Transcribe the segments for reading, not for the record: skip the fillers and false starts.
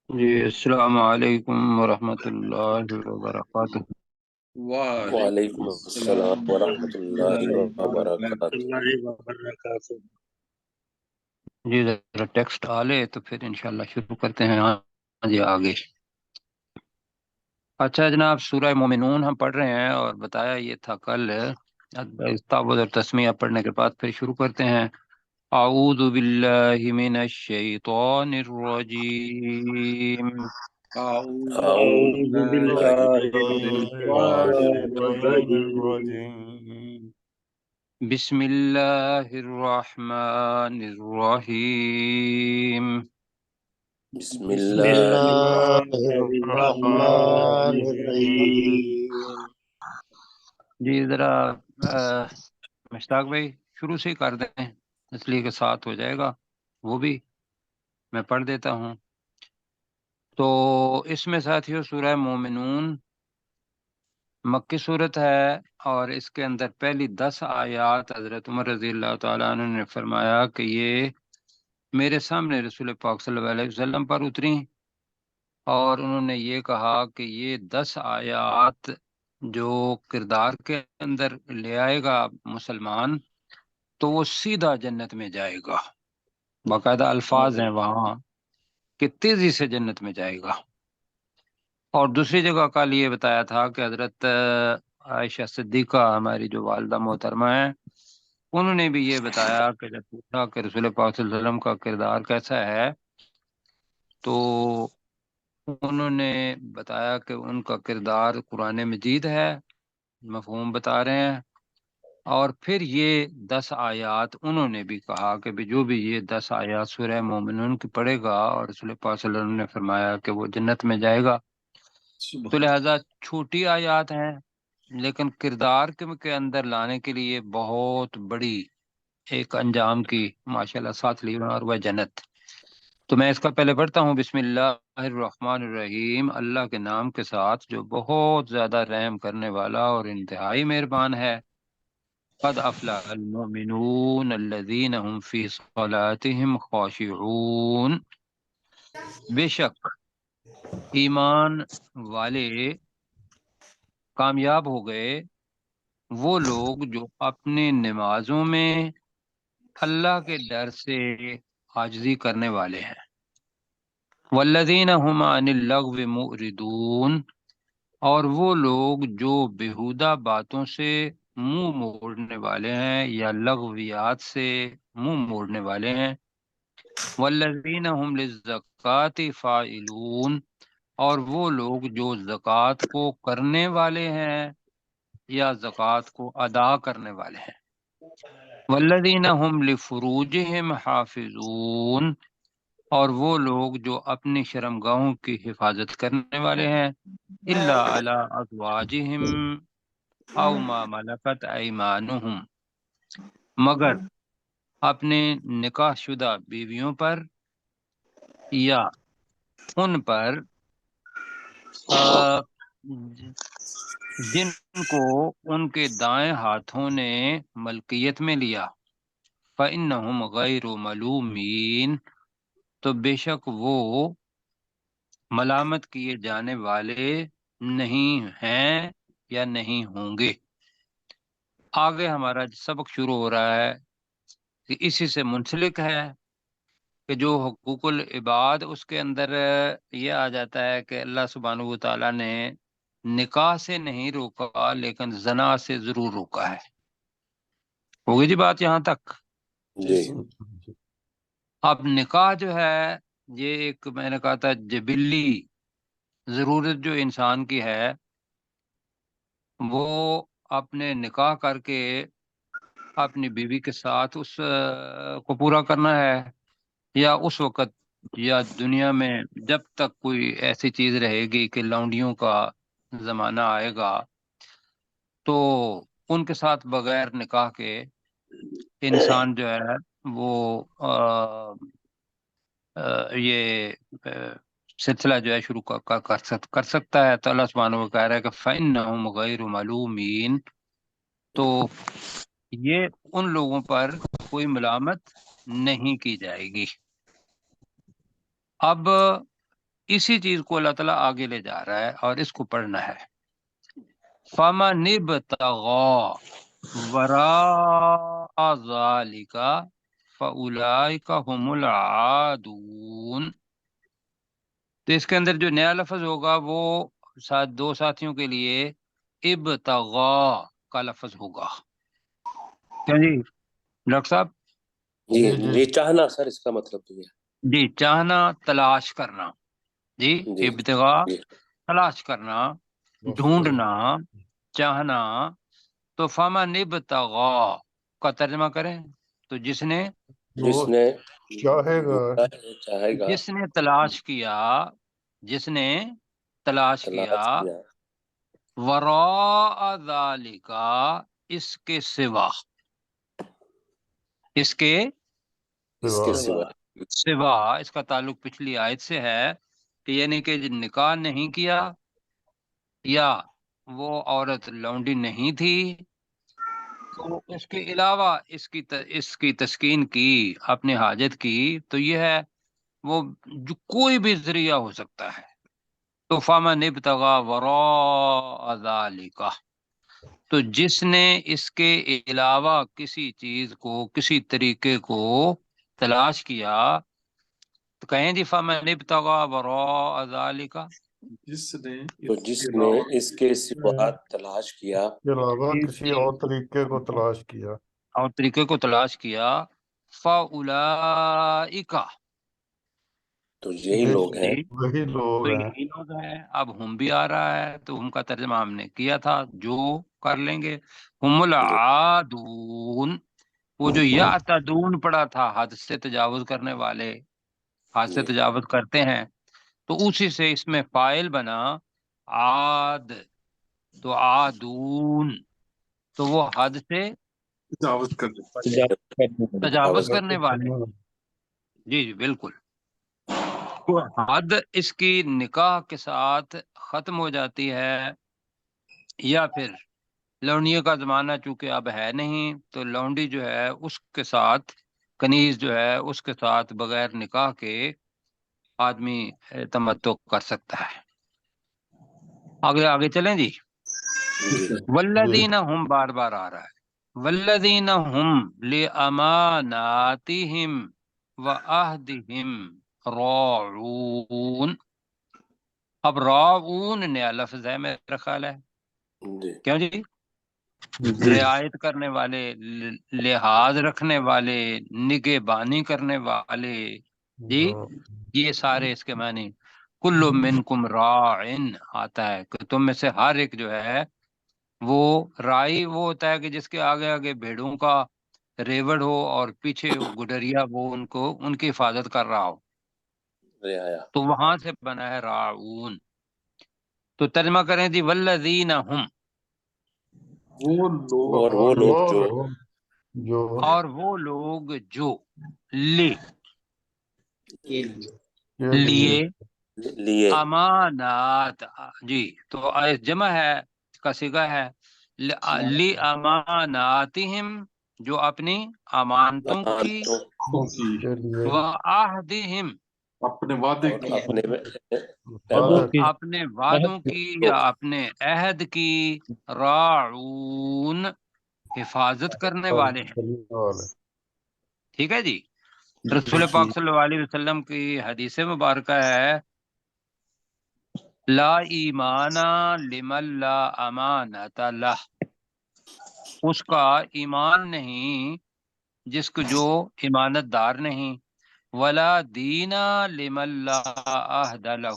جی السلام علیکم ورحمۃ اللہ وبرکاتہ۔ وعلیکم وعلیکم السلام السلام ورحمۃ ورحمۃ اللہ اللہ وبرکاتہ۔ وبرکاتہ۔ جی ذرا ٹیکسٹ آ لے تو پھر انشاءاللہ شروع کرتے ہیں۔ ہاں جی آگے۔ اچھا جناب، سورہ مومنون ہم پڑھ رہے ہیں اور بتایا یہ تھا کل تعوذ اور تسمیہ پڑھنے کے بعد پھر شروع کرتے ہیں۔ اعوذ باللہ من الشیطان الرجیم، اعوذ اعوذ باللہ باللہ من من الشیطان الشیطان الرجیم۔ الرجیم، بسم اللہ الرحمن الرحیم۔ بسم بسم اللہ اللہ الرحمن الرحمن الرحیم۔ الرحیم۔ جی ذرا مشتاق بھائی شروع سے ہی کر دیں، اس لیے کہ ساتھ ہو جائے گا، وہ بھی میں پڑھ دیتا ہوں۔ تو اس میں ساتھیو سورہ مومنون مکی صورت ہے، اور اس کے اندر پہلی 10 آیات حضرت عمر رضی اللہ تعالیٰ عنہ نے فرمایا کہ یہ میرے سامنے رسول پاک صلی اللہ علیہ وسلم پر اتری، اور انہوں نے یہ کہا کہ یہ 10 آیات جو کردار کے اندر لے آئے گا مسلمان تو وہ سیدھا جنت میں جائے گا۔ باقاعدہ الفاظ ہیں وہاں کہ تیزی سے جنت میں جائے گا۔ اور دوسری جگہ کل یہ بتایا تھا کہ حضرت عائشہ صدیقہ ہماری جو والدہ محترمہ ہیں، انہوں نے بھی یہ بتایا کہ جب پوچھا کہ رسول پاک صلی اللہ علیہ وسلم کا کردار کیسا ہے، تو انہوں نے بتایا کہ ان کا کردار قرآن مجید ہے، مفہوم بتا رہے ہیں۔ اور پھر یہ 10 آیات انہوں نے بھی کہا کہ بھی جو بھی یہ 10 آیات سورہ مومنون کی پڑھے گا، اور رسول پاک صلی اللہ علیہ وسلم نے فرمایا کہ وہ جنت میں جائے گا۔ تو لہذا چھوٹی آیات ہیں لیکن کردار کے اندر لانے کے لیے بہت بڑی ایک انجام کی ماشاءاللہ ساتھ لی، اور وہ جنت۔ تو میں اس کا پہلے پڑھتا ہوں۔ بسم اللہ الرحمن الرحیم، اللہ کے نام کے ساتھ جو بہت زیادہ رحم کرنے والا اور انتہائی مہربان ہے۔ قد افلح المؤمنون الذین هم فی صلاتهم خاشعون، بے شک ایمان والے کامیاب ہو گئے وہ لوگ جو اپنے نمازوں میں اللہ کے ڈر سے عاجزی کرنے والے ہیں۔ والذین هم عن اللغو معرضون، اور وہ لوگ جو بیہودہ باتوں سے منہ موڑنے والے ہیں یا لغویات سے منہ موڑنے والے ہیں۔ والذین هم للزکوٰۃ فاعلون، اور وہ لوگ جو زکوٰۃ کو کرنے والے ہیں یا زکوٰۃ کو ادا کرنے والے ہیں۔ والذین هم لفروجہم حافظون، اور وہ لوگ جو اپنی شرمگاہوں کی حفاظت کرنے والے ہیں۔ الا علی ازواجہم او ما ملکت ایمانہم، مگر اپنے نکاح شدہ بیویوں پر یا ان پر جن کو ان کے دائیں ہاتھوں نے ملکیت میں لیا۔ فإنہم غیر ملومین، تو بے شک وہ ملامت کیے جانے والے نہیں ہیں یا نہیں ہوں گے۔ آگے ہمارا سبق شروع ہو رہا ہے کہ اسی سے منسلک ہے کہ جو حقوق العباد اس کے اندر یہ آ جاتا ہے کہ اللہ سبحانہ و تعالیٰ نے نکاح سے نہیں روکا لیکن زنا سے ضرور روکا ہے۔ ہوگی جی بات یہاں تک؟ جی اب نکاح جو ہے یہ ایک میں نے کہا تھا جبلی ضرورت جو انسان کی ہے، وہ اپنے نکاح کر کے اپنی بیوی کے ساتھ اس کو پورا کرنا ہے، یا اس وقت یا دنیا میں جب تک کوئی ایسی چیز رہے گی کہ لونڈیوں کا زمانہ آئے گا تو ان کے ساتھ بغیر نکاح کے انسان جو ہے وہ یہ سلسلہ جو ہے شروع کر سکتا ہے۔ تو اللہ سبحانہ وہ کہہ رہا ہے کہ فَإِنَّهُمْ غَيْرُ مَلُومِينَ، تو یہ ان لوگوں پر کوئی ملامت نہیں کی جائے گی۔ اب اسی چیز کو اللہ تعالیٰ آگے لے جا رہا ہے اور اس کو پڑھنا ہے. فَمَنِ ابْتَغَىٰ وَرَاءَ ذَٰلِكَ فَأُولَٰئِكَ هُمُ الْعَادُونَ. تو اس کے اندر جو نیا لفظ ہوگا وہ دو ساتھیوں کے لیے ابتغاء کا لفظ ہوگا. کیا جی ڈاکٹر صاحب؟ جی جی یہ چاہنا سر اس کا مطلب تو یہ جی چاہنا، تلاش کرنا. جی جی ابتغاء جی تلاش کرنا، ڈھونڈنا، چاہنا. تو فمن ابتغاء کا ترجمہ کریں تو جس نے جس نے چاہے گا چاہے گا جس نے تلاش کیا، جس نے تلاش کیا تلاش کیا وراء ذالک اس کے سوا، اس کے اس کے سوا سوا. اس کا تعلق پچھلی آیت سے ہے کہ یعنی کہ نکاح نہیں کیا یا وہ عورت لونڈی نہیں تھی تو اس کے علاوہ اس کی تسکین کی، اپنی حاجت کی، تو یہ ہے وہ جو کوئی بھی ذریعہ ہو سکتا ہے. تو فمن ابتغى وراء ذلك، تو جس نے اس کے علاوہ کسی چیز کو، کسی طریقے کو تلاش کیا، تو کہیں جی فمن ابتغى وراء ذلك، تو جس نے اس کے سوا تلاش کیا کے علاوہ کسی اور طریقے کو تلاش کیا اور طریقے کو تلاش کیا، فَأُولَئِكَ، تو یہی لوگ ہیں وہی لوگ تو ہیں یہی لوگ ہیں. اب ہم بھی آ رہا ہے تو ہم کا ترجمہ ہم نے کیا تھا، جو کر لیں گے. ہم العادون، وہ جو یعتدون پڑا تھا، حد سے تجاوز کرنے والے، حد سے جی تجاوز کرتے ہیں، تو اسی سے اس میں فاعل بنا عاد. تو عادون تو وہ حد سے تجاوز کرنے والے. جی جی بالکل. تو حد اس کی نکاح کے ساتھ ختم ہو جاتی ہے، یا پھر لونڈیوں کا زمانہ چونکہ اب ہے نہیں تو لونڈی جو ہے اس کے ساتھ، کنیز جو ہے اس کے ساتھ بغیر نکاح کے آدمی تمتع کر سکتا ہے. آگے آگے چلیں جی. جی والذین ہم بار بار آ رہا ہے، والذین ہم لاماناتہم وعہدہم راعون. اب راعون نیا لفظ ہے میرا خیال ہے. جی کیوں جی؟ رعایت کرنے والے، لحاظ رکھنے والے، نگہبانی کرنے والے. جی یہ سارے اس کے معنی. کل منکم راعن آتا ہے کہ تم میں سے ہر ایک جو ہے وہ رائی وہ ہوتا ہے کہ جس کے آگے آگے بھیڑوں کا ریوڑ ہو اور پیچھے گڈریا وہ ان کی حفاظت کر رہا ہو، رعایا تو وہاں سے بنا ہے راعون. تو ترجمہ کریں جی والذین ہم، اور وہ لوگ جو اور وہ لوگ جو لیے لیے امانات. جی تو جمع ہے کا صیغہ ہے لی اماناتہم، جو اپنی امانتوں کی، کے لیے وعہدہم، اپنے وعدے اور کی اپنے وعدوں کی یا اپنے عہد کی، راعون حفاظت کرنے والے ہیں. ٹھیک ہے جی. رسول پاک صلی اللہ علیہ وسلم کی حدیث مبارکہ ہے لا ایمان لمن لا امانت لہ، اس کا ایمان نہیں جس کو جو امانت دار نہیں. ولا دین لمن لا عہد لہ،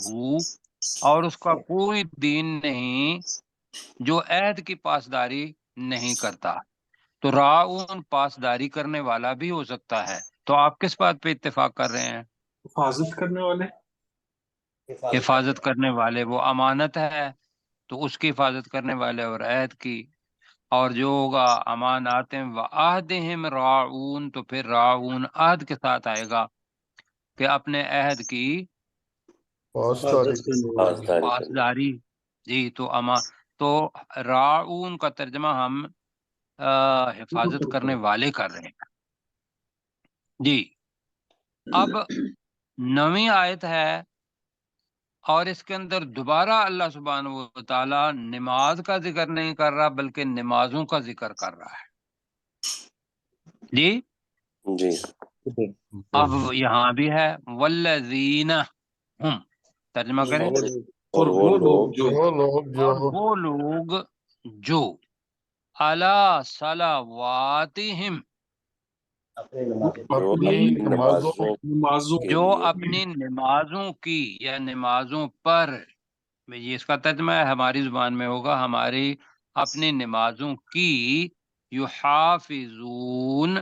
اور اس کا کوئی دین نہیں جو عہد کی پاسداری نہیں کرتا. تو راعون پاسداری کرنے والا بھی ہو سکتا ہے. تو آپ کس بات پہ اتفاق کر رہے ہیں؟ حفاظت کرنے والے حفاظت کرنے والے، وہ امانت ہے تو اس کی حفاظت کرنے والے اور عہد کی. اور جو ہوگا امانات و عہدہم راعون، تو پھر راعون عہد کے ساتھ آئے گا کہ اپنے عہد کی پاسداری. جی تو راعون کا ترجمہ ہم حفاظت کرنے والے کر رہے ہیں. جی اب 9ویں آیت ہے اور اس کے اندر دوبارہ اللہ سبحانہ و تعالی نماز کا ذکر نہیں کر رہا بلکہ نمازوں کا ذکر کر رہا ہے. جی جی اب یہاں بھی ہے والذین ہم، ترجمہ کریں. اور وہ لوگ جو وہ لوگ جو اور وہ لوگ جو علی صلواتہم، اپنی نمازوں نمازوں کے جو لیے اپنی نمازوں کی یا نمازوں پر، یہ اس کا ترجمہ ہے ہماری زبان میں ہوگا ہماری اپنی نمازوں کی، یحافظون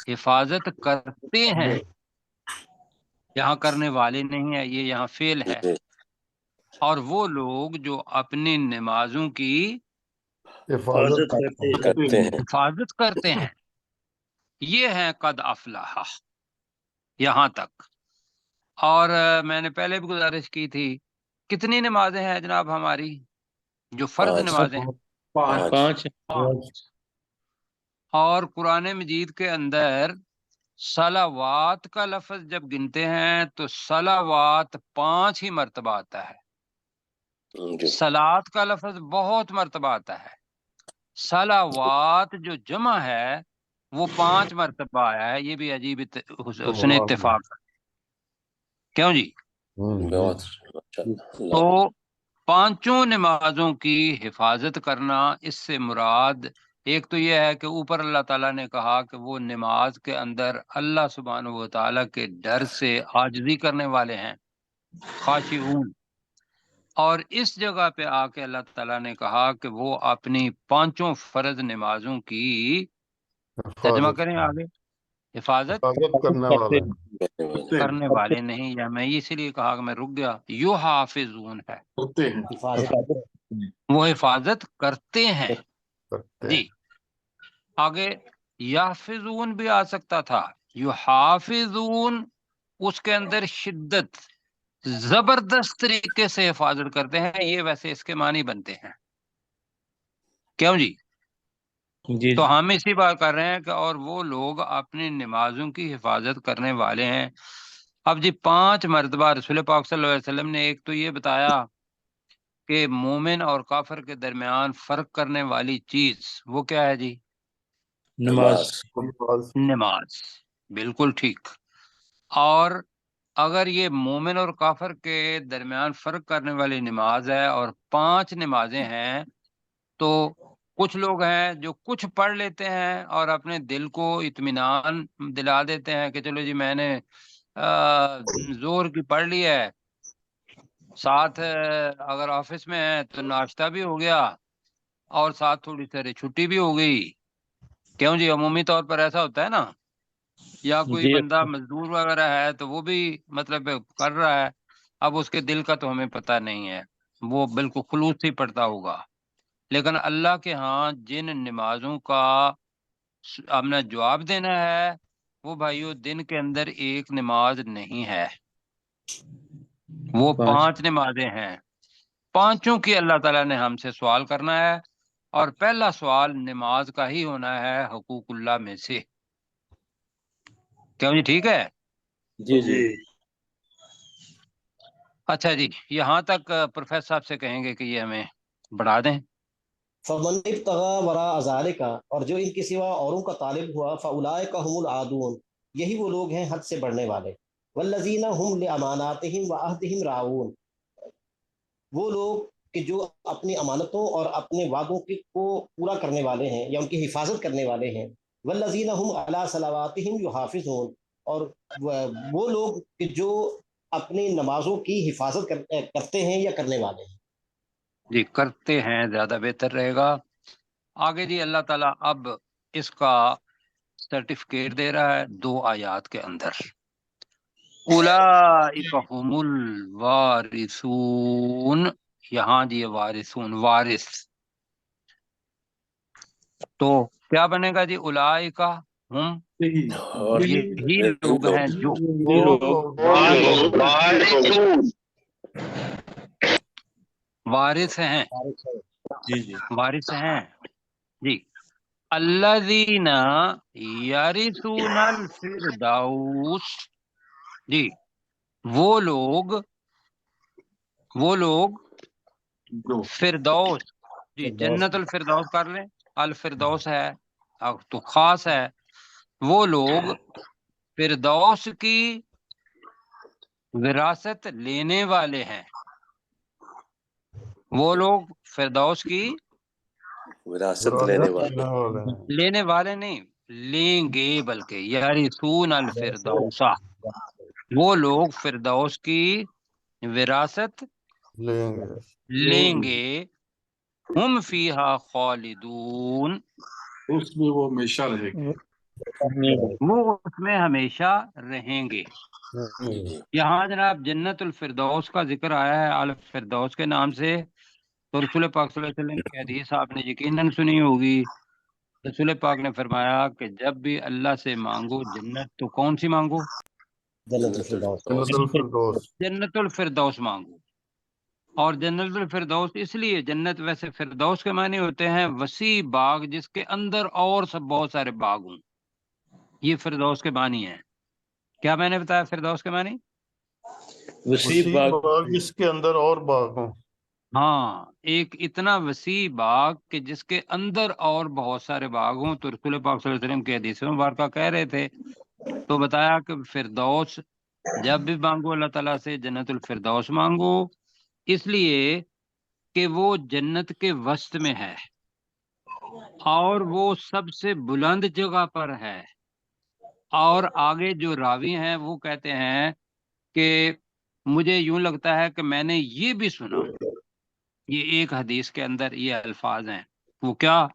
حفاظت کرتے ہیں. یہاں کرنے والے نہیں ہے، یہ یہاں فعل ہے. جی اور وہ لوگ جو اپنی نمازوں کی حفاظت کرتے ہیں. حفاظت کرتے ہیں، یہ ہیں قد افلح. یہاں تک. اور میں نے پہلے بھی گزارش کی تھی، کتنی نمازیں ہیں جناب ہماری جو فرض 5 نمازیں ہیں؟ 5 اور قرآن مجید کے اندر صلوات کا لفظ جب گنتے ہیں تو صلوات 5 ہی مرتبہ آتا ہے. جی صلات کا لفظ بہت مرتبہ آتا ہے. صلوات جو جمع ہے وہ 5 مرتبہ آیا ہے. یہ بھی عجیب حسن اتفاق ہے. کیوں جی؟ بہت ماشاءاللہ. تو 5 نمازوں کی حفاظت کرنا، اس سے مراد ایک تو یہ ہے کہ اوپر اللہ تعالیٰ نے کہا کہ وہ نماز کے اندر اللہ سبحانہ و تعالیٰ کے ڈر سے عاجزی کرنے والے ہیں، خاشعون. اور اس جگہ پہ آ کے اللہ تعالیٰ نے کہا کہ وہ اپنی 5 فرض نمازوں کی ترجمہ کریں آگے، حفاظت کرنے والے کرنے والے نہیں. یا میں اسی لیے کہا کہ میں رک گیا، یحافظون ہے، کرتے ہیں. وہ حفاظت کرتے ہیں. کرتے جی آگے یحفظون بھی آ سکتا تھا، یحافظون اس کے اندر شدت، زبردست طریقے سے حفاظت کرتے ہیں. یہ ویسے اس کے معنی بنتے ہیں. کیوں جی؟ تو ہم اسی بات کر رہے ہیں کہ اور وہ لوگ اپنی نمازوں کی حفاظت کرنے والے ہیں. اب جی 5 مرتبہ رسول پاک صلی اللہ علیہ وسلم نے ایک تو یہ بتایا کہ مومن اور کافر کے درمیان فرق کرنے والی چیز وہ کیا ہے جی؟ نماز. نماز. بالکل ٹھیک. اور اگر یہ مومن اور کافر کے درمیان فرق کرنے والی نماز ہے اور 5 نمازیں ہیں، تو کچھ لوگ ہیں جو کچھ پڑھ لیتے ہیں اور اپنے دل کو اطمینان دلا دیتے ہیں کہ چلو جی میں نے زور کی پڑھ لی ہے، ساتھ اگر آفس میں ہے تو ناشتہ بھی ہو گیا اور ساتھ تھوڑی ساری چھٹی بھی ہو گئی. کیوں جی؟ عمومی طور پر ایسا ہوتا ہے نا. یا کوئی بندہ مزدور وغیرہ ہے تو وہ بھی مطلب کر رہا ہے، اب اس کے دل کا تو ہمیں پتہ نہیں ہے، وہ بالکل خلوص سے پڑھتا ہوگا. لیکن اللہ کے ہاں جن نمازوں کا ہم نے جواب دینا ہے وہ بھائیو دن کے اندر ایک نماز نہیں ہے، وہ 5 نمازیں ہیں. 5 کی اللہ تعالیٰ نے ہم سے سوال کرنا ہے، اور پہلا سوال نماز کا ہی ہونا ہے حقوق اللہ میں سے. کیوں جی؟ ٹھیک ہے. جی اچھا جی، یہاں تک پروفیسر صاحب سے کہیں گے کہ یہ ہمیں بڑھا دیں. فمن ابتغى وراء ذلك، اور جو ان کے سوا اوروں کا طالب ہوا، فاولئک هم العادون، یہی وہ لوگ ہیں حد سے بڑھنے والے. والذین هم لاماناتهم وعهدهم راعون، وہ لوگ کہ جو اپنی امانتوں اور اپنے وعدوں کو پورا کرنے والے ہیں یا ان کی حفاظت کرنے والے ہیں. والذین هم علی صلواتهم یحافظون، اور وہ لوگ کہ جو اپنی نمازوں کی حفاظت کرتے ہیں یا کرنے والے ہیں. جی کرتے ہیں زیادہ بہتر رہے گا. آگے جی اللہ تعالیٰ اب اس کا سرٹیفکیٹ دے رہا ہے 2 آیات کے اندر. اولئک هم الوارثون، یہاں جی وارثون، وارث. تو کیا بنے گا جی؟ اولئک ہم، اور یہی لوگ ہیں جو وارث ہیں. وارث ہیں جی. الذین یرثون الفردوس، جی وہ لوگ وہ لوگ جو فردوس، جی جنت الفردوس کر لیں، الفردوس ہے تو خاص ہے، وہ لوگ فردوس کی وراثت لینے والے ہیں، وہ لوگ فردوس کی وراثت لینے والے لینے والے ہیں۔ لینے والے نہیں، لیں گے، بلکہ یارثون الفردوسا، وہ لوگ فردوس کی وراثت لیں گے۔ لیں گے، ہم فیہا خالدون، اس میں وہ ہمیشہ رہے گی. وہ اس میں ہمیشہ رہیں گے۔ جی یہاں جناب جنت الفردوس کا ذکر آیا ہے الفردوس کے نام سے، تو رسول پاک صلی اللہ علیہ وسلم کی حدیث آپ نے یقیناً سنی ہوگی، رسول پاک نے فرمایا کہ جب بھی اللہ سے مانگو جنت تو کون سی مانگو؟ جنت الفردوس۔ جنت الفردوس۔ جنت الفردوس مانگو۔ اور جنت الفردوس اس لیے، جنت ویسے فردوس کے معنی ہوتے ہیں وسیع باغ جس کے اندر اور سب بہت سارے باغ ہوں، یہ فردوس کے معنی ہیں۔ کیا میں نے بتایا فردوس کے معنی؟ وسیع وسیع باغ باغ جس کے اندر اور باغ ہوں۔ ہاں، ایک اتنا وسیع باغ کہ جس کے اندر اور بہت سارے باغ ہوں۔ تو رسول پاک صلی اللہ علیہ وسلم کی حدیث مبارکہ کہہ رہے تھے، تو بتایا کہ فردوس جب بھی مانگو اللہ تعالیٰ سے جنت الفردوس مانگو، اس لیے کہ وہ جنت کے وسط میں ہے اور وہ سب سے بلند جگہ پر ہے۔ اور آگے جو راوی ہیں وہ کہتے ہیں کہ مجھے یوں لگتا ہے کہ میں نے یہ بھی سنا، یہ ایک حدیث کے اندر یہ الفاظ ہیں، وہ کیا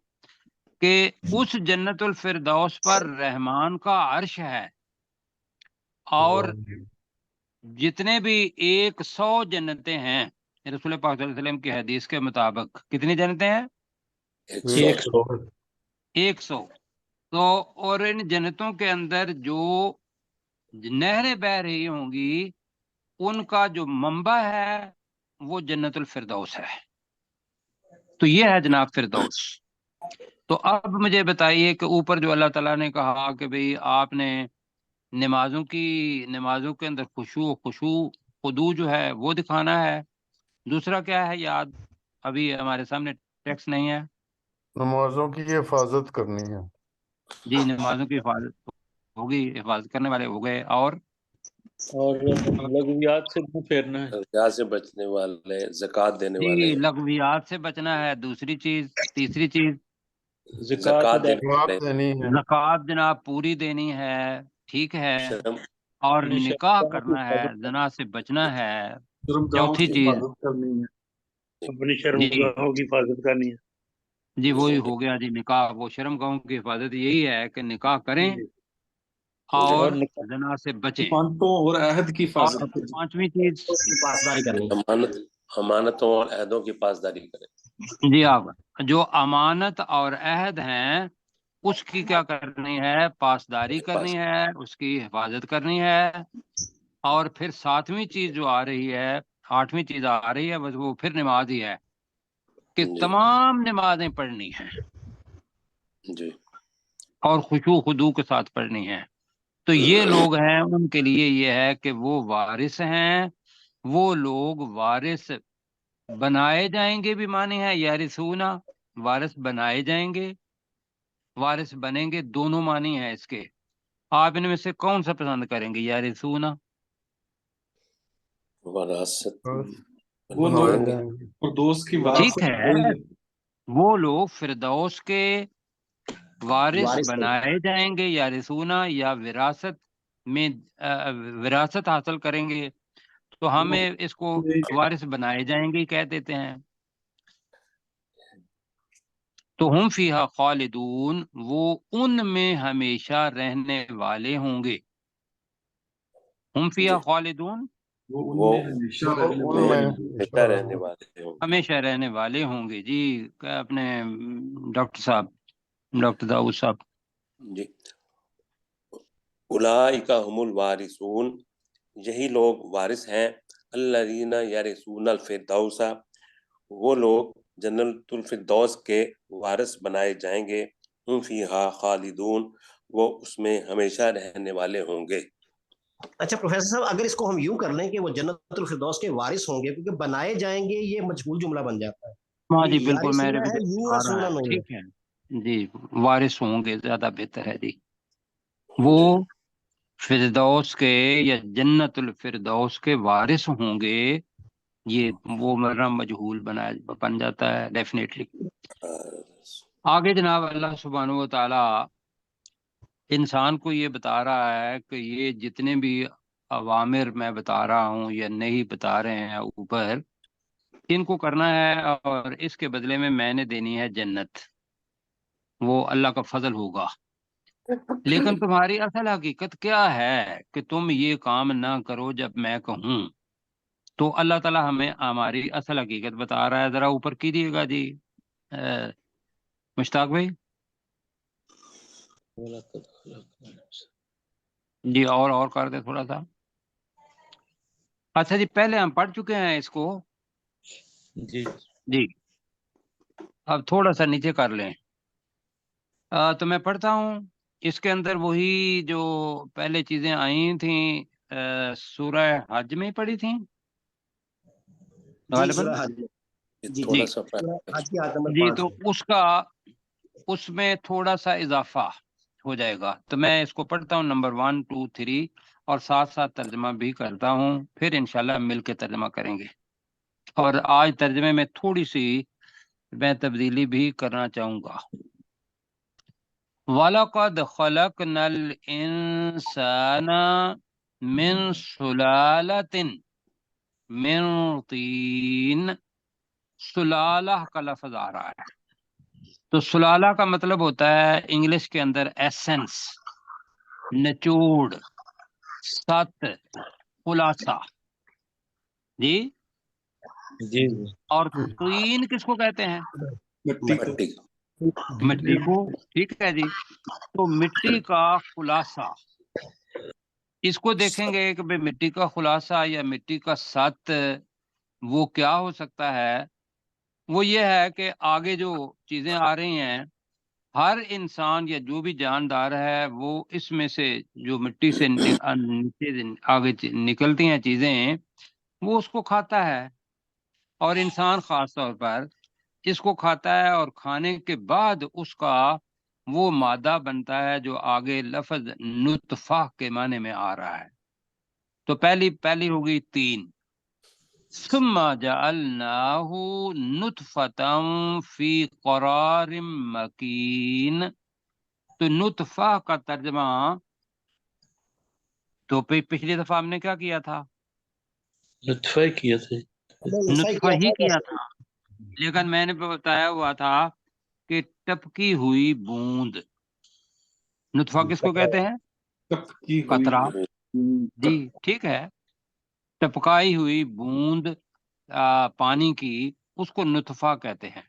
کہ اس جنت الفردوس پر رحمان کا عرش ہے، اور جتنے بھی 100 جنتیں ہیں، رسول پاک صلی اللہ علیہ وسلم کی حدیث کے مطابق کتنی جنتیں ہیں؟ 100 100۔ تو اور ان جنتوں کے اندر جو نہریں بہ رہی ہوں گی ان کا جو منبع ہے وہ جنت الفردوس ہے۔ تو یہ ہے جناب فردوس۔ تو اب مجھے بتائیے کہ اوپر جو اللہ تعالیٰ نے کہا کہ بھئی آپ نے نمازوں کے اندر خضوع جو ہے وہ دکھانا ہے، دوسرا کیا ہے یاد ابھی ہمارے سامنے ٹیکسٹ نہیں ہے؟ نمازوں کی حفاظت کرنی ہے۔ جی نمازوں کی حفاظت ہوگی، حفاظت کرنے والے ہو گئے، اور لغویات سے منہ پھیرنا ہے. ریا سے بچنے والے، زکوٰۃ دینے جی والے، لغویات سے بچنا ہے، دوسری چیز، تیسری چیز زکوٰۃ دینے جواب والے، دینی ہے۔ زکوٰۃ جناب پوری دینی ہے، ٹھیک ہے، شرم اور اپنی نکاح شرمگاہوں کی کرنا ہے، حفاظت زنا سے بچنا ہے، شرمگاہوں چوتھی کی چیز حفاظت کرنی ہے. اپنی جی شرمگاہوں کی حفاظت کرنی ہے. جی وہی ہو گیا جی نکاح، وہ شرم گاہوں کی حفاظت یہی ہے کہ نکاح کریں جی. اور اور زنا سے بچیں، امانتوں اور عہد کی اور حفاظت کرنی. پانچویں چیز اس کی پاسداری کرنی ہے۔ امانتوں اور عہدوں کی پاسداری کریں۔ جی آپ جو امانت اور عہد ہیں اس کی کیا کرنی ہے؟ پاسداری کرنی ہے، اس کی حفاظت کرنی ہے۔ اور پھر ساتویں چیز جو آ رہی ہے، آٹھویں چیز آ رہی ہے، بس وہ پھر نماز ہی ہے کہ جی تمام نمازیں پڑھنی ہیں جی اور خشوع و خضوع کے ساتھ پڑھنی ہیں۔ تو یہ لوگ ہیں، ان کے لیے یہ ہے کہ وہ وارث ہیں، وہ لوگ وارث بنائے جائیں گے، بھی معنی ہے یارثونا، وارث بنائے جائیں گے، وارث بنیں گے، دونوں معنی ہیں اس کے۔ آپ ان میں سے کون سا پسند کریں گے، یارثونا؟ وراثت وہ بنائے لوگ جائیں گے۔ اور دوست کی ٹھیک وراثت ہے، وہ لوگ فردوس کے وارث وارث نہیں۔ بنائے جائیں گے، یارثونا، یا وراثت میں وراثت حاصل کریں گے، تو ہمیں اس کو وارث بنائے جائیں گے کہہ دیتے ہیں۔ تو ہم فیہا خالدون، وہ ان میں ہمیشہ رہنے والے ہوں گے۔ ہم فیہا جی خالدون، وہ ان وہ میں ہمیشہ وہ رہنے ان میں والے میں ہیں. ہمیشہ رہنے والے ہوں گے۔ ہمیشہ رہنے والے ہوں گے۔ جی اپنے ڈاکٹر صاحب، ڈاکٹر داؤد صاحب۔ جی اولئک هم الوارثون، یہی لوگ وارث ہیں، الذین یرثون الفردوس، وہ لوگ جنت الفردوس کے وارث بنائے جائیں گے، ہم فیہا خالدون، وہ اس میں ہمیشہ رہنے والے ہوں گے۔ اچھا پروفیسر صاحب، اگر اس کو ہم یوں کر لیں کہ وہ جنت الفردوس کے وارث ہوں گے، کیونکہ بنائے جائیں گے یہ مجہول جملہ بن جاتا ہے. ہاں جی یہ بالکل، میرے یارثون بھی ہے، آ رہا یورثون ہے، نہیں ہے. ٹھیک ہے جی، وارث ہوں گے زیادہ بہتر ہے جی. وہ فردوس کے یا جنت الفردوس کے وارث ہوں گے، یہ وہ مرنا مجہول بن جاتا ہے ڈیفینیٹلی. آگے جناب اللہ سبحانہ و تعالی انسان کو یہ بتا رہا ہے کہ یہ جتنے بھی اوامر میں بتا رہا ہوں یا نہیں بتا رہے ہیں اوپر، ان کو کرنا ہے، اور اس کے بدلے میں نے دینی ہے جنت. وہ اللہ کا فضل ہوگا. لیکن تمہاری اصل حقیقت کیا ہے کہ تم یہ کام نہ کرو جب میں کہوں. تو اللہ تعالیٰ ہمیں ہماری اصل حقیقت بتا رہا ہے. ذرا اوپر کیجیے گا جی مشتاق بھائی جی، اور کر دیں تھوڑا سا. اچھا جی، پہلے ہم پڑھ چکے ہیں اس کو جی جی، اب تھوڑا سا نیچے کر لیں. تو میں پڑھتا ہوں. اس کے اندر وہی جو پہلے چیزیں آئی تھیں سورہ حج میں پڑھی تھیں جی غالباً. سورہ حج. جی تھوڑا جی سا سورہ حج کی آیت نمبر جی، 5 تو اس میں تھوڑا سا اضافہ ہو جائے گا. تو میں اس کو پڑھتا ہوں نمبر 1 2 3 اور ساتھ ساتھ ترجمہ بھی کرتا ہوں، پھر انشاءاللہ مل کے ترجمہ کریں گے. اور آج ترجمے میں تھوڑی سی میں تبدیلی بھی کرنا چاہوں گا. وَلَقَدْ خَلَقْنَا الْإِنسَانَ مِنْ سُلَالَةٍ مِنْ طِينٍ. سلالہ کا لفظ آ رہا ہے. تو سلالہ کا مطلب ہوتا ہے انگلش کے اندر ایسنس، نچوڑ، سات، خلاصہ. جی، جی اور طین کس کو کہتے ہیں؟ مٹی کو. مٹی مٹی کو. ٹھیک ہے جی. تو مٹی کا خلاصہ، اس کو دیکھیں گے کہ بھئی مٹی کا خلاصہ یا مٹی کا سات وہ کیا ہو سکتا ہے. وہ یہ ہے کہ آگے جو چیزیں آ رہی ہیں، ہر انسان یا جو بھی جاندار ہے وہ اس میں سے جو مٹی سے آگے نکلتی ہیں چیزیں وہ اس کو کھاتا ہے. اور انسان خاص طور پر اس کو کھاتا ہے، اور کھانے کے بعد اس کا وہ مادہ بنتا ہے جو آگے لفظ نطفہ کے معنی میں آ رہا ہے. تو پہلی ہوگی 3. ثم جعلناه نطفة في قرار مکین. تو نطفہ کا ترجمہ تو پچھلی دفعہ ہم نے کیا کیا تھا؟ لطفہ کیا تھا. نطفہ ہی کیا تھا، لیکن میں نے بتایا ہوا تھا کہ ٹپکی ہوئی بوند. نطفہ کس کو کہتے ہیں؟ کب کی ہوئی قطرہ. جی ٹھیک ہے، ٹپکائی ہوئی بوند پانی کی، اس کو نطفہ کہتے ہیں.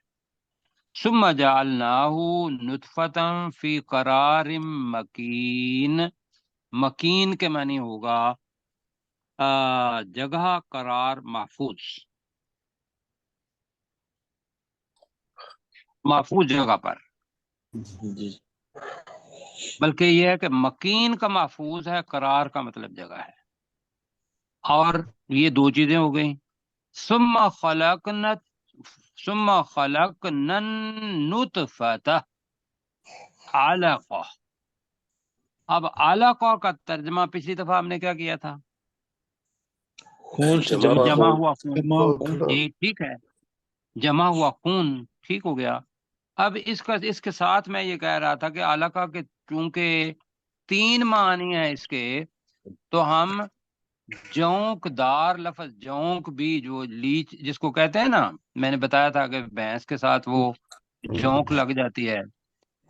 ثم جعلناه نطفة فی قرار مکین. مکین کے معنی ہوگا جگہ، قرار، محفوظ، محفوظ جگہ پر. جی بلکہ یہ ہے کہ مکین کا محفوظ ہے، قرار کا مطلب جگہ ہے. اور یہ 2 چیزیں ہو گئیں. ثم خلقنا النطفة علقہ. اب علقہ کا ترجمہ پچھلی دفعہ ہم نے کیا کیا تھا؟ خون سے جمع ہوا خون. خون. جی ٹھیک ہے، جمع ہوا خون، ٹھیک ہو گیا. اب اس کے ساتھ میں یہ کہہ رہا تھا کہ علقہ کے چونکہ 3 معنی ہیں اس کے، تو ہم جونک دار لفظ، جونک بھی جو لیچ جس کو کہتے ہیں نا، میں نے بتایا تھا کہ بھینس کے ساتھ وہ جونک لگ جاتی ہے،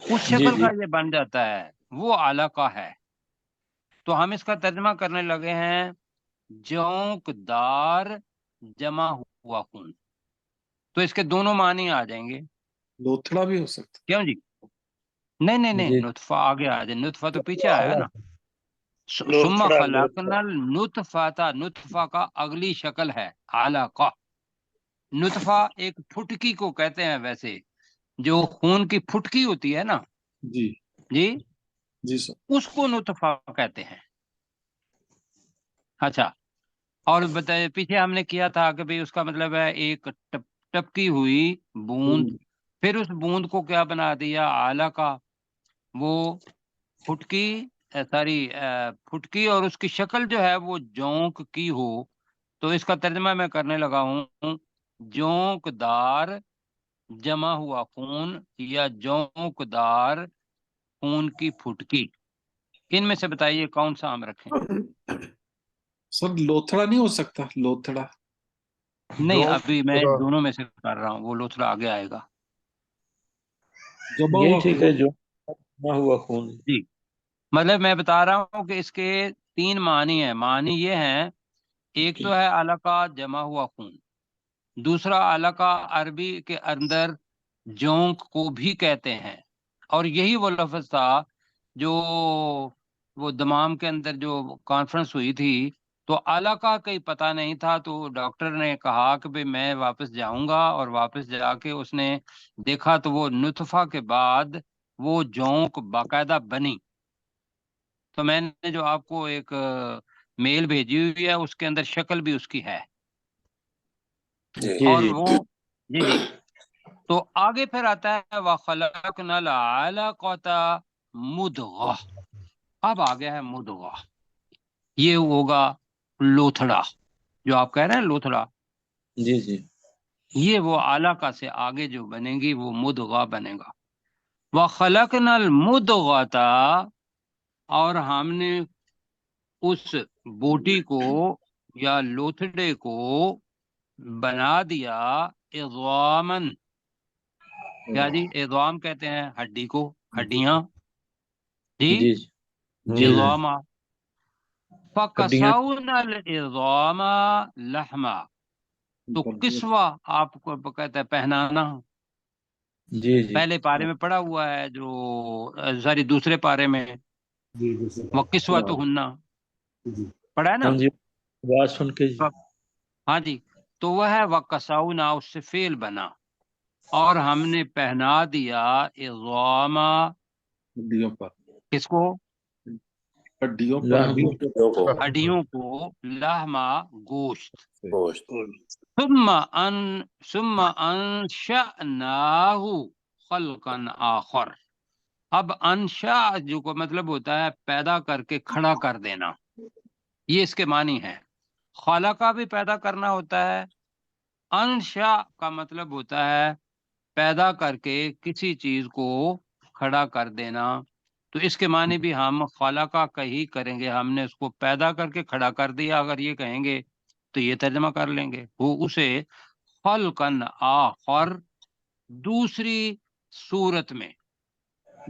اس شکل کا یہ بن جاتا ہے، وہ علقہ ہے. تو ہم اس کا ترجمہ کرنے لگے ہیں جونک دار جمع ہوا خون. تو اس کے دونوں معنی آ جائیں گے. لوتھڑا بھی ہو سکتا. کیوں جی؟ نہیں، نطفہ آگے آ جائے، نطفہ تو پیچھے آیا نا. ثم خلقنا النطفہ، نطفہ کا اگلی شکل ہے علقہ. نطفہ ایک پھٹکی کو کہتے ہیں، ویسے جو خون کی پھٹکی ہوتی ہے نا، جی جی جی سر. اس کو نطفہ کہتے ہیں. اچھا، اور بتائیے پیچھے ہم نے کیا تھا کہ بھئی اس کا مطلب ہے ایک ٹپکی ہوئی بوند، پھر اس بوند کو کیا بنا دیا؟ آلہ کا، وہ پھٹکی پھٹکی، اور اس کی شکل جو ہے وہ جونک کی ہو، تو اس کا ترجمہ میں کرنے لگا ہوں جونک دار جمع ہوا خون، یا جونک دار خون کی پھٹکی۔ ان میں سے بتائیے کون سا ہم رکھیں؟ سر لوتھڑا نہیں ہو سکتا؟ لوتھڑا نہیں، جو ابھی میں دونوں میں سے کر رہا ہوں، وہ لوتھڑا آگے آئے گا۔ جمع یہی ہوا ٹھیک ہے، خون۔ جو جمع ہوا خون۔ جی، مطلب میں بتا رہا ہوں کہ اس کے 3 معنی ہیں۔ معنی یہ ہیں، ایک تو ہے علقہ جمع ہوا خون، دوسرا علقہ عربی کے اندر جونک کو بھی کہتے ہیں، اور یہی وہ لفظ تھا جو وہ دمام کے اندر جو کانفرنس ہوئی تھی، تو علقہ کہیں پتہ نہیں تھا، تو ڈاکٹر نے کہا کہ بھئی میں واپس جاؤں گا، اور واپس جا کے اس نے دیکھا تو وہ نطفہ کے بعد وہ جونک باقاعدہ بنی۔ تو میں نے جو آپ کو ایک میل بھیجی ہوئی ہے، اس کے اندر شکل بھی اس کی ہے، جی جی اور جی وہ جی تو آگے پھر آتا ہے وَخَلَقْنَا الْعَلَقَةَ مُضْغَةً، اب آ گیا ہے مضغہ، یہ ہوگا لوتھڑا، جو آپ کہہ رہے ہیں لوتھڑا، جی جی یہ وہ علقہ سے آگے جو بنے گی وہ مضغہ بنے گا۔ وَخَلَقْنَا الْمُضْغَةَ، اور ہم نے اس بوٹی کو یا لوتھڑے کو بنا دیا عظامن، کیا جی؟ عظام کہتے ہیں ہڈی کو، ہڈیاں، جی جی جی عظاما، ہڈیاں۔ فَكَسَوْنَا الْعِظَامَ لَحْمًا، تو کسوہ آپ کو کہتے ہیں پہنانا، جی جی پہلے پارے میں پڑھا ہوا ہے، جو ساری دوسرے پارے میں وَكِسْوَتُهُنَّ پڑھا ہے نا؟ ہاں جی، آواز سن کے جی۔ ہاں جی، تو وہ ہے وَكَسَوْنَا، اس سے فعل بنا، اور ہم نے پہنا دیا عظاما، ہڈیوں پر، کس کو؟ ہڈیوں پر، لحم، ہڈیوں کو، ہڈیوں کو، لحما گوشت، گوشت، ثم انشأناہ خلقا آخر، اب انشا جو کو مطلب ہوتا ہے پیدا کر کے کھڑا کر دینا، یہ اس کے معنی ہے۔ خلقہ بھی پیدا کرنا ہوتا ہے، انشا کا مطلب ہوتا ہے پیدا کر کے کسی چیز کو کھڑا کر دینا، تو اس کے معنی بھی ہم خلقہ کا ہی کریں گے، ہم نے اس کو پیدا کر کے کھڑا کر دیا، اگر یہ کہیں گے تو یہ ترجمہ کر لیں گے، وہ اسے خلقاً آخر، دوسری صورت میں،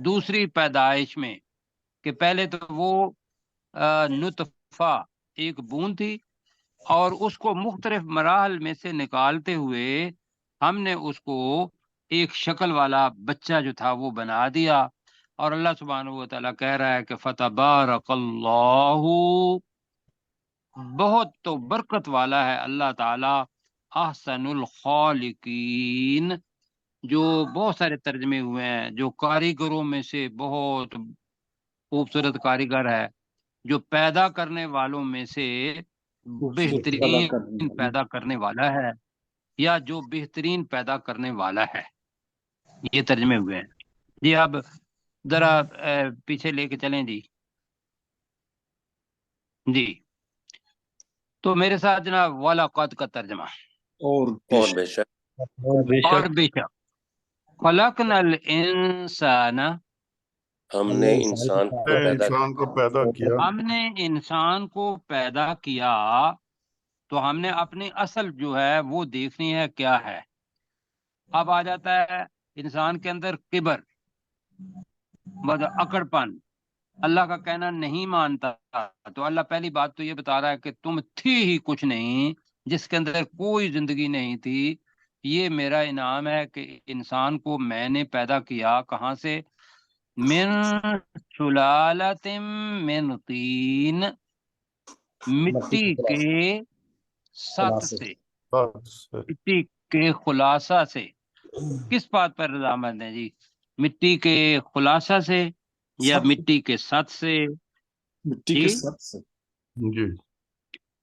دوسری پیدائش میں، کہ پہلے تو وہ نطفہ ایک بوند تھی، اور اس کو مختلف مراحل میں سے نکالتے ہوئے ہم نے اس کو ایک شکل والا بچہ جو تھا وہ بنا دیا، اور اللہ سبحانہ و تعالیٰ کہہ رہا ہے کہ فتبارک اللہ، بہت تو برکت والا ہے اللہ تعالیٰ، احسن الخالقین، جو بہت سارے ترجمے ہوئے ہیں، جو کاریگروں میں سے بہت خوبصورت کاریگر ہے، جو پیدا کرنے والوں میں سے بہترین پیدا کرنے والا ہے، یا جو بہترین پیدا کرنے والا ہے، یہ ترجمے ہوئے ہیں جی۔ اب ذرا پیچھے لے کے چلیں جی۔ جی تو میرے ساتھ جناب وَلَقَدْ کا ترجمہ، اور اور بے شک اور بے اور شک بے شک خَلَقْنَا الْإِنسَانَ، ہم نے انسان کو پیدا انسان کو پیدا کیا، ہم نے انسان کو پیدا کیا، تو ہم نے اپنی اصل جو ہے وہ دیکھنی ہے کیا ہے۔ اب آ جاتا ہے انسان کے اندر کبر، اکڑ پن، اللہ کا کہنا نہیں مانتا، تو اللہ پہلی بات تو یہ بتا رہا ہے کہ تم تھی ہی کچھ نہیں، جس کے اندر کوئی زندگی نہیں تھی، یہ میرا انعام ہے کہ انسان کو میں نے پیدا کیا، کہاں سے؟ من سلالت من طین، مٹی کے سط سے، مٹی کے خلاصہ سے۔ کس بات پر رضامند ہے جی؟ مٹی کے خلاصہ سے یا سب مٹی کے سطح سے؟ مٹی جی کے ساتھ سے، جی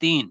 3।